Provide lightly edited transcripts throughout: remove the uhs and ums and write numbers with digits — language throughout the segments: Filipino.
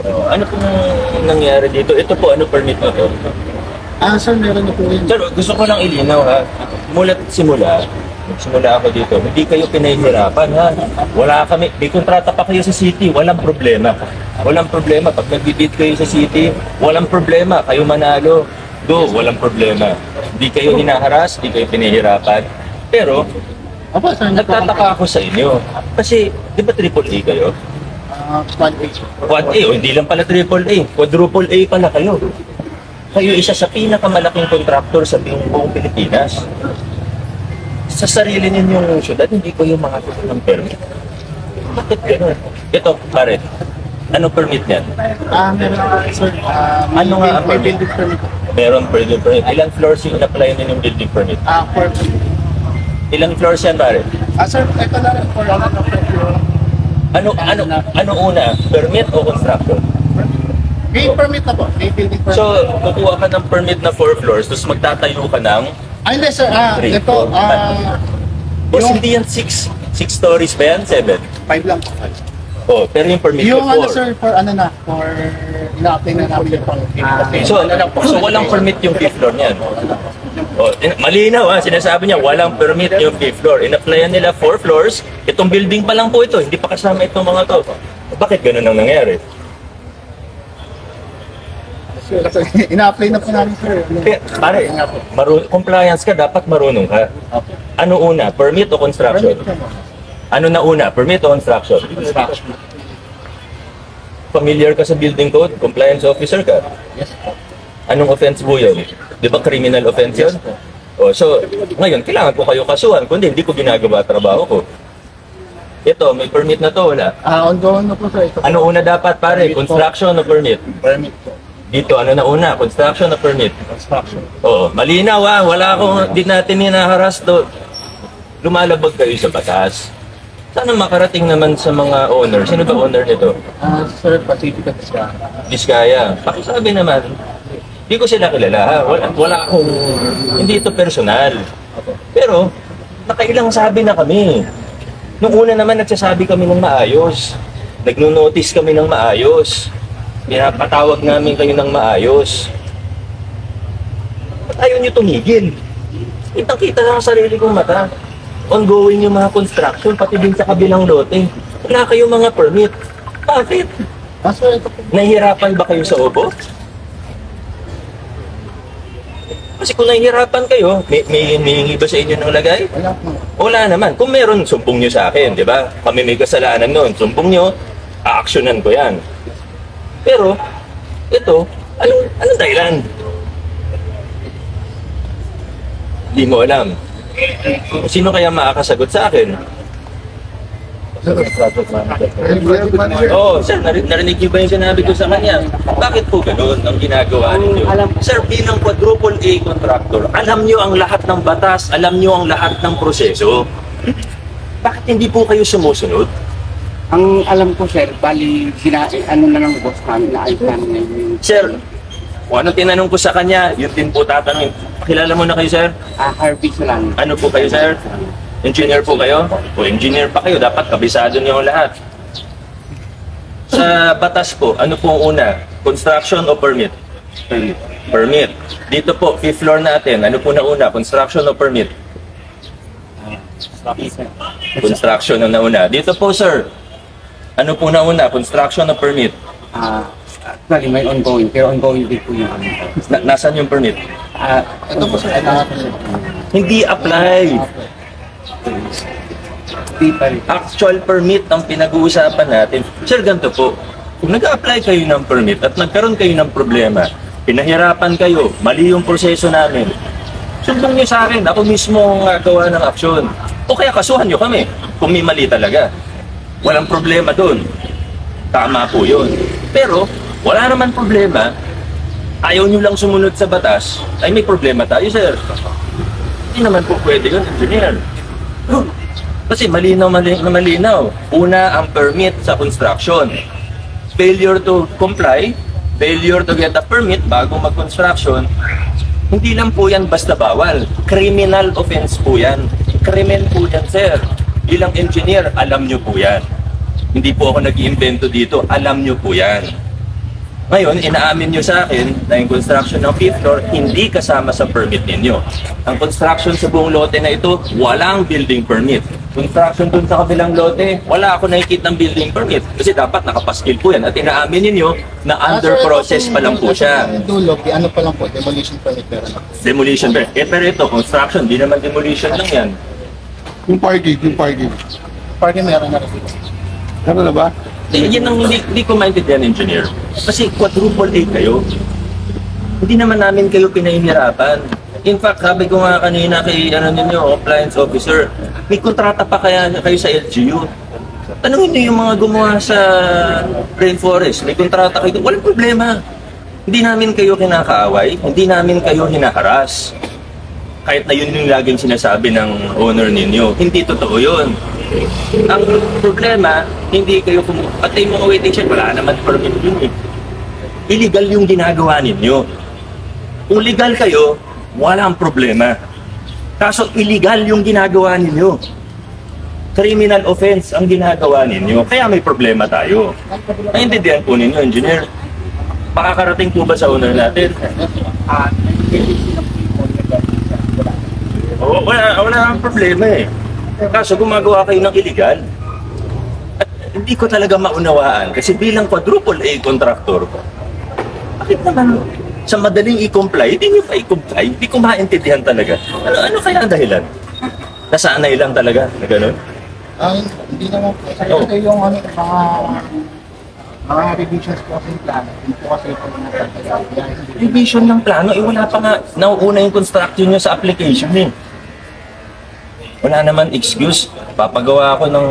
Ano pong nangyari dito? Ito po, ano permit na to? Sir, meron na po yun. Sir, gusto ko lang ilinaw ha. Mula't simula ako dito, hindi kayo pinahihirapan ha. Wala kami, may kontrata pa kayo sa city, walang problema. Walang problema. Pag nag-bid kayo sa city, walang problema. Kayo manalo, go, walang problema. Hindi kayo hinaharas, hindi kayo pinahihirapan. Pero, nagtataka ako sa inyo. Kasi, di ba AAA kayo? Quad A, o hindi lang pala AAA, quadruple A pala kayo. Kayo isa sa pinakamalaking kontraktor sa buong Pilipinas. Sa sarili ninyong syudad, hindi ko yung makakita ng permit. Bakit gano'n? Ito, pare, anong permit niyan? Meron, sir. Ano nga ang permit? Building permit. Meron building permit. Ilang floors yung in-apply ninyong building permit? 4. Ilang floors yan, pare? Sir, ito na rin for Ano una? Permit o construction? may permit na po. May building permit. So, kukuha ka ng permit na 4 floors, tapos magtatayo ka ng Hindi, sir. 3, Ito, 4, Boss, hindi yan 6 stories ba yan? 7? 5 lang po. Oh, pero yung permit Yung ko 4. sir, for ina-apply na namin yung permit. So walang permit yung 5th floor niyan. Oh, malinaw ha, sinasabi niya walang permit yung 5th floor. In-applyan nila 4 floors, itong building pa lang po ito, hindi pa kasama itong mga to. Bakit ganun ang nangyari? Ina-apply na po namin, sir. Pare, compliance ka, dapat marunong ka. Ano una, permit o construction? Ano na una, permit o construction? Familiar ka sa building code? Compliance officer ka? Yes. Anong offense po yun? Di ba criminal offense yun? Oh, so, ngayon, kailangan ko kayo kasuhan. Kundi hindi ko ginagawa trabaho ko. Ito, may permit na to, wala? Ongoing na po, sir. Ano una dapat, pare? Construction o permit? Permit po. Dito, ano na una? Construction o permit? Construction. Oo, malinaw ha. Wala akong, di natin hinaharas do. Lumalabag kayo sa batas. Sana makarating naman sa mga owner. Sino ba owner nito? Sir, Pacific at siya. Biskaya. Pakisabi naman. Hindi ko sila kilala ha. Wala akong, hindi ito personal. Pero, nakailang sabi na kami. Nung una naman nagsasabi kami ng maayos. Nagno-notice kami ng maayos. Pinapatawag namin kayo ng maayos. Ba't ayaw nyo tumigil? Kitang-kita lang ang sarili kong mata. Ongoing yung mga construction, pati din sa kabilang lote. Wala kayong mga permit. Bakit? Sir, ito po. Nahihirapan ba kayo sa obo? Kasi kung nahihirapan kayo, may hihingi ba sa inyo ng lagay? Wala po. Wala naman. Kung meron, sumbong nyo sa akin, di ba? Kami may kasalanan noon. Sumbong nyo, a-actionan ko yan. Pero, ito, anong dahilan? Hindi mo alam. Sino kaya makakasagot sa akin? Oo, sir, narinig niyo ba yung sinabi ko sa kanya? Bakit po ganun ang ginagawa ninyo? Sir, bilang quadruple A contractor, alam niyo ang lahat ng batas, alam niyo ang lahat ng proseso. Bakit hindi po kayo sumusunod? Ang alam ko, sir, bali, ano na lang boss namin, naayos namin yung... Sir, kung anong tinanong ko sa kanya, yun din po tatanungin. Kilala mo na kayo, sir? Harvey Solan. Ano po kayo, sir? Engineer po kayo? O engineer pa kayo, dapat kabisado niyo ang lahat. Sa batas po, ano po ang una? Construction o permit? Permit. Permit. Dito po, 5th floor natin, ano po na una? Construction o permit? Construction ang nauna. Dito po, sir, ano po na una? Construction o permit? Actually, may ongoing, pero ongoing din po yung ano. Nasaan yung permit? Ito po, sir. Hindi apply. Di pa rin. Actual permit ang pinag-uusapan natin. Sir, ganito po. Kung nag-apply kayo ng permit at nagkaroon kayo ng problema, pinahirapan kayo, mali yung proseso namin, sumbong nyo sa akin, ako mismo ang gawa ng aksyon. O kaya kasuhan nyo kami kung may mali talaga. Walang problema doon. Tama po yun. Pero, wala naman problema. Ayaw nyo lang sumunod sa batas, ay may problema tayo, sir. Hindi naman po pwede yun, engineer. Kasi malinaw na malinaw. Una, ang permit sa construction. Failure to comply, failure to get a permit bago mag-construction, hindi lang po yan basta bawal. Criminal offense po yan. Krimen po yan, sir. Bilang engineer, alam nyo po yan. Hindi po ako nag-iimbento dito. Alam nyo po yan. Ngayon, inaamin nyo sa akin na yung construction ng 5th floor hindi kasama sa permit ninyo. Ang construction sa buong lote na ito, walang building permit. Construction dun sa kabilang lote, wala ako nakikita ng building permit. Kasi dapat nakapaskil po yan. At inaamin ninyo na under process pa lang po siya. Dulo, ano pa lang po, demolition permit meron na po. Demolition permit. Pero ito, construction, di naman demolition lang yan. Yung parking. Parking meron na rin. Ano na ba? Yan ang hindi ko maintindihan, engineer. Kasi quadruple A kayo. Hindi naman namin kayo pinahihirapan. In fact, sabi ko nga kanina kay compliance officer, may kontrata pa kaya kayo sa LGU. Tanungin niyo yung mga gumawa sa rainforest, may kontrata kayo. Walang problema. Hindi namin kayo kinakaaway, hindi namin kayo hinaharas. Kahit na yun yung laging sinasabi ng owner ninyo, hindi totoo yun. Ang problema, hindi kayo pati yung mga waiting shed, wala naman permit yun eh. Illegal yung ginagawa ninyo. Kung legal kayo, walang problema. Kaso illegal yung ginagawa ninyo. Criminal offense ang ginagawa ninyo. Kaya may problema tayo. Naintindihan po ninyo, engineer. Makakarating po ba sa owner natin? Oo, wala ang problema eh. Kaso gumagawa kayo ng illegal. At hindi ko talaga maunawaan kasi bilang quadruple A contractor ko, bakit naman sa madaling i-comply, hindi nyo pa i-comply? Hindi ko maintindihan talaga. Ano kaya ang dahilan? Nasanay lang talaga na gano'n? Hindi naman po. Kasi yung mga revisions po sa plano, hindi po kasi po nagtatagal. Revision ng plano, wala pa nga. Nauuna yung construction nyo sa application eh. Wala naman excuse. Papagawa ako ng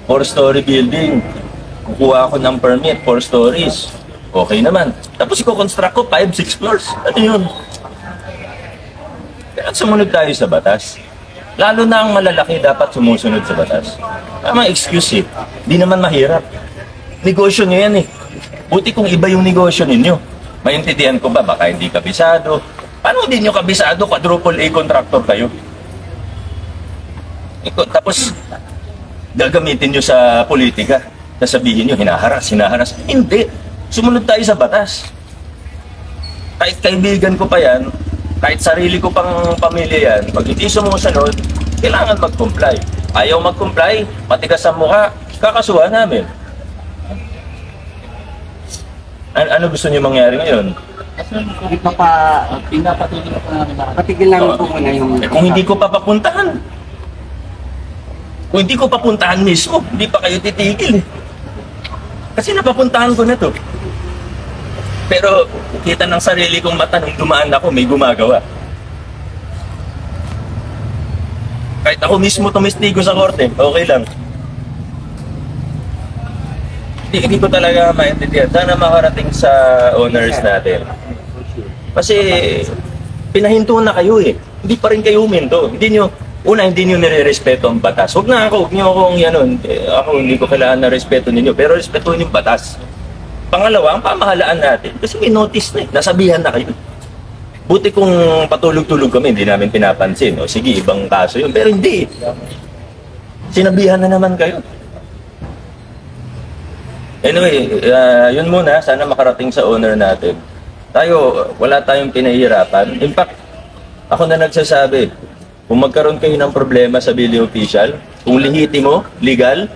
4-story building. Kukuha ako ng permit, 4 stories. Okay naman. Tapos i-construct ko 5-6 floors. Ano yun? Kaya sumunod tayo sa batas. Lalo na ang malalaki dapat sumusunod sa batas. Tama excuse eh. Di naman mahirap. Negosyo nyo yan eh. Buti kung iba yung negosyo ninyo. Maintindihan ko ba? Baka hindi kabisado. Paano hindi nyo kabisado? Quadruple A contractor kayo. Tapos, gagamitin nyo sa politika. Sasabihin nyo, hinaharas. Hindi. Sumunod tayo sa batas. Kahit kaibigan ko pa yan, kahit sarili ko pang pamilya yan, pag hindi sumusunod, kailangan mag-comply. Ayaw mag-comply, matigas ang mukha, kakasuhan namin. Ano gusto niyo mangyari ngayon? Pinapatuloy na po namin lahat. Patigil lang po muna yung... Kung hindi ko pa papuntahan. Kung hindi ko papuntahan mismo, hindi pa kayo titigil eh. Kasi napapuntahan ko na to. Pero kita ng sarili kong mata nung dumaan ako, may gumagawa. Kahit ako mismo tumistigo sa korte, okay lang. Hindi ko talaga maintindihan. Sana makarating sa owners natin. Kasi pinahinto na kayo eh. Hindi pa rin kayo huminto. Hindi nyo nire-respeto ang batas. Huwag nyo akong yanon. Ako hindi ko kailangan na respeto ninyo. Pero respetuhin yung batas. Pangalawa, ang pamahalaan natin. Kasi may notice na eh. Nasabihan na kayo. Buti kung patulog-tulog kami, hindi namin pinapansin. O sige, ibang kaso yun. Pero hindi. Sinabihan na naman kayo. Anyway, yun muna. Sana makarating sa owner natin. Wala tayong pinahihirapan. In fact, ako na nagsasabi, kung magkaroon kayo ng problema sa building official, kung lehitimo, legal,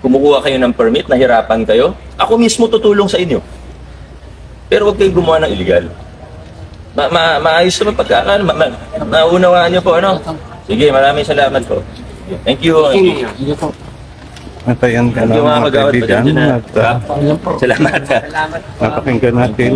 kumukuha kayo ng permit, nahirapan kayo, ako mismo tutulong sa inyo. Pero huwag kayong gumawa ng illegal. Maayos naman pagkakaan. Naunawaan niyo po, ano? Sige, maraming salamat po. Thank you. Hindi po. Natayan ka Thank na you mga mga kagawad. kaibigan. Salamat. Napakinggan natin